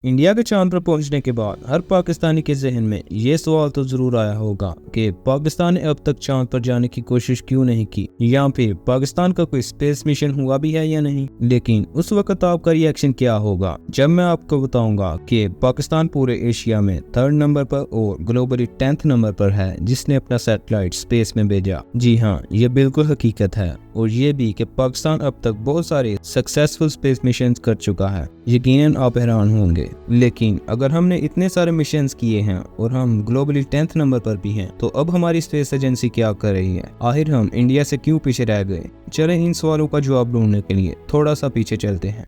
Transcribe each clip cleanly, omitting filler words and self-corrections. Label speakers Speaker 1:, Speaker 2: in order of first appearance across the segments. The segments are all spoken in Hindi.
Speaker 1: इंडिया के चांद पर पहुंचने के बाद हर पाकिस्तानी के जहन में ये सवाल तो जरूर आया होगा कि पाकिस्तान ने अब तक चांद पर जाने की कोशिश क्यों नहीं की, या फिर पाकिस्तान का कोई स्पेस मिशन हुआ भी है या नहीं। लेकिन उस वक्त आपका रिएक्शन क्या होगा जब मैं आपको बताऊंगा कि पाकिस्तान पूरे एशिया में 3rd नंबर पर और ग्लोबली 10th नंबर पर है जिसने अपना सैटेलाइट स्पेस में भेजा। जी हाँ, ये बिल्कुल हकीकत है, और ये भी कि पाकिस्तान अब तक बहुत सारे सक्सेसफुल स्पेस मिशन कर चुका है। यकीनन आप हैरान होंगे, लेकिन अगर हमने इतने सारे मिशंस किए हैं और हम ग्लोबली 10th नंबर पर भी हैं, तो अब हमारी स्पेस एजेंसी क्या कर रही है? आखिर हम इंडिया से क्यों पीछे रह गए? चलें इन सवालों का जवाब ढूंढने के लिए थोड़ा सा पीछे चलते हैं।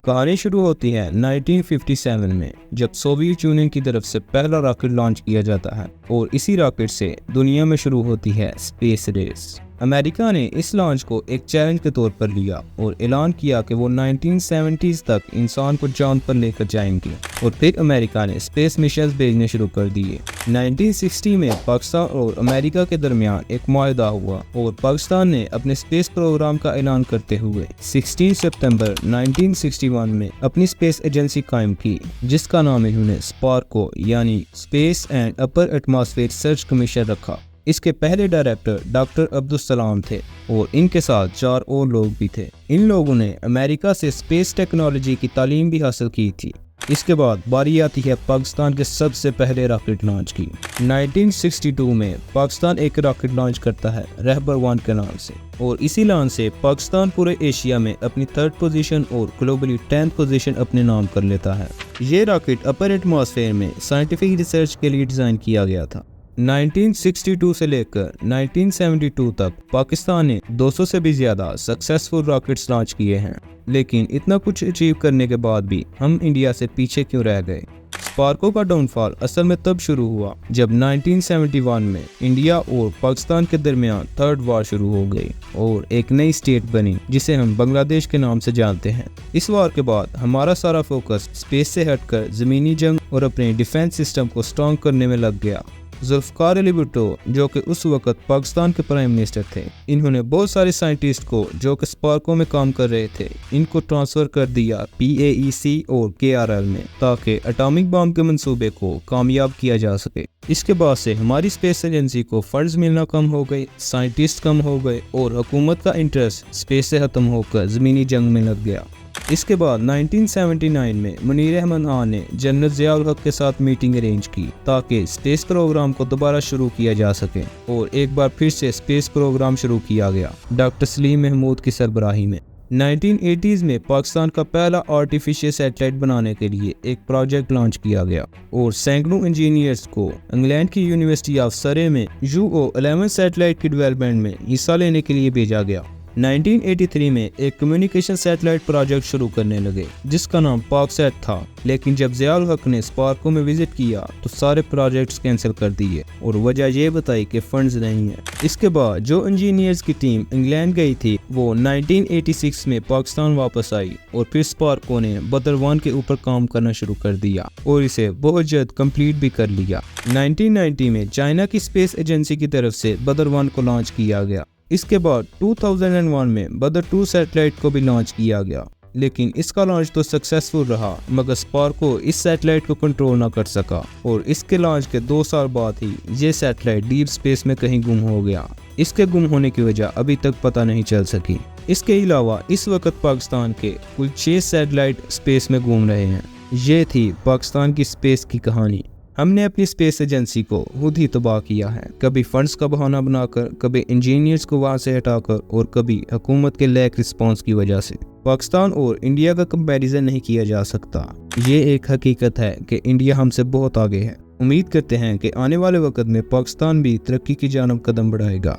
Speaker 1: कहानी शुरू होती है 1957 में, जब सोवियत यूनियन की तरफ से पहला रॉकेट लॉन्च किया जाता है और इसी रॉकेट से दुनिया में शुरू होती है स्पेस रेस। अमेरिका ने इस लॉन्च को एक चैलेंज के तौर पर लिया और ऐलान किया कि वो 1970s तक इंसान को चांद पर लेकर जाएंगे, और फिर अमेरिका ने स्पेस मिशन भेजने शुरू कर दिए। 1960 में पाकिस्तान और अमेरिका के दरमियान एक मुआहदा हुआ और पाकिस्तान ने अपने स्पेस प्रोग्राम का ऐलान करते हुए 16 सितंबर 1961 में अपनी स्पेस एजेंसी कायम की, जिसका नाम इन्होंने स्पार्को यानी space and upper atmosphere search commission रखा। इसके पहले डायरेक्टर डॉक्टर अब्दुल सलाम थे और इनके साथ 4 और लोग भी थे। इन लोगों ने अमेरिका से स्पेस टेक्नोलॉजी की तालीम भी हासिल की थी। इसके बाद बारी आती है पाकिस्तान के सबसे पहले रॉकेट लॉन्च की। 1962 में पाकिस्तान एक रॉकेट लॉन्च करता है रहबर 1 के नाम से, और इसी लॉन्च से पाकिस्तान पूरे एशिया में अपनी 3rd पोजीशन और ग्लोबली 10th पोजीशन अपने नाम कर लेता है। ये रॉकेट अपर एटमॉस्फेयर में साइंटिफिक रिसर्च के लिए डिजाइन किया गया था। 1962 से लेकर 1972 तक पाकिस्तान ने 200 से भी ज्यादा सक्सेसफुल रॉकेट्स लॉन्च किए हैं, लेकिन इतना कुछ अचीव करने के बाद भी हम इंडिया से पीछे क्यों रह गए? स्पार्को का डाउनफॉल असल में तब शुरू हुआ जब 1971 में इंडिया और पाकिस्तान के दरमियान 3rd वॉर शुरू हो गई और एक नई स्टेट बनी जिसे हम बांग्लादेश के नाम से जानते हैं। इस वॉर के बाद हमारा सारा फोकस स्पेस से हटकर जमीनी जंग और अपने डिफेंस सिस्टम को स्ट्रॉन्ग करने में लग गया। जुल्फकार अली भुट्टो, जो कि उस वक्त पाकिस्तान के प्राइम मिनिस्टर थे, इन्होंने बहुत सारे साइंटिस्ट को जो कि स्पार्को में काम कर रहे थे, इनको ट्रांसफर कर दिया PAEC और KRL में, ताकि एटॉमिक बम के मंसूबे को कामयाब किया जा सके। इसके बाद से हमारी स्पेस एजेंसी को फंड्स मिलना कम हो गए, साइंटिस्ट कम हो गए और हुकूमत का इंटरेस्ट स्पेस से खत्म होकर जमीनी जंग में लग गया। इसके बाद 1979 में मुनीर अहमद खान ने जनरल ज़ियाउल हक के साथ मीटिंग अरेंज की ताकि स्पेस प्रोग्राम को दोबारा शुरू किया जा सके, और एक बार फिर से स्पेस प्रोग्राम शुरू किया गया डॉक्टर सलीम महमूद की सरबराही में। 1980s में पाकिस्तान का पहला आर्टिफिशियल सैटेलाइट बनाने के लिए एक प्रोजेक्ट लॉन्च किया गया और सैकड़ों इंजीनियर्स को इंग्लैंड की यूनिवर्सिटी ऑफ सरे में UO-11 सैटेलाइट की डेवलपमेंट में हिस्सा लेने के लिए भेजा गया। 1983 में एक कम्युनिकेशन सैटेलाइट प्रोजेक्ट शुरू करने लगे जिसका नाम पाकसैट था, लेकिन जब ज़ियाउल हक ने स्पार्को में विजिट किया तो सारे प्रोजेक्ट्स कैंसिल कर दिए और वजह ये बताई कि फंड्स नहीं है। इसके बाद जो इंजीनियर्स की टीम इंग्लैंड गई थी वो 1986 में पाकिस्तान वापस आई और फिर स्पार्को ने बदर 1 के ऊपर काम करना शुरू कर दिया और इसे बहुत जल्द कंप्लीट भी कर लिया। 1990 में चाइना की स्पेस एजेंसी की तरफ से बदर 1 को लॉन्च किया गया। इसके बाद 2001 में बदर 2 सैटेलाइट को भी लॉन्च किया गया, लेकिन इसका लॉन्च तो सक्सेसफुल रहा, मगर स्पार्को इस सैटेलाइट को कंट्रोल ना कर सका और इसके लॉन्च के 2 साल बाद ही ये सैटेलाइट डीप स्पेस में कहीं गुम हो गया। इसके गुम होने की वजह अभी तक पता नहीं चल सकी। इसके अलावा इस वक्त पाकिस्तान के कुल 6 सैटेलाइट स्पेस में घूम रहे हैं। ये थी पाकिस्तान की स्पेस की कहानी। हमने अपनी स्पेस एजेंसी को खुद ही तबाह किया है, कभी फंड्स का बहाना बनाकर, कभी इंजीनियर्स को वहां से हटाकर और कभी हुकूमत के लैक रिस्पांस की वजह से। पाकिस्तान और इंडिया का कंपैरिजन नहीं किया जा सकता। ये एक हकीकत है कि इंडिया हमसे बहुत आगे है। उम्मीद करते हैं कि आने वाले वक्त में पाकिस्तान भी तरक्की की जानब कदम बढ़ाएगा।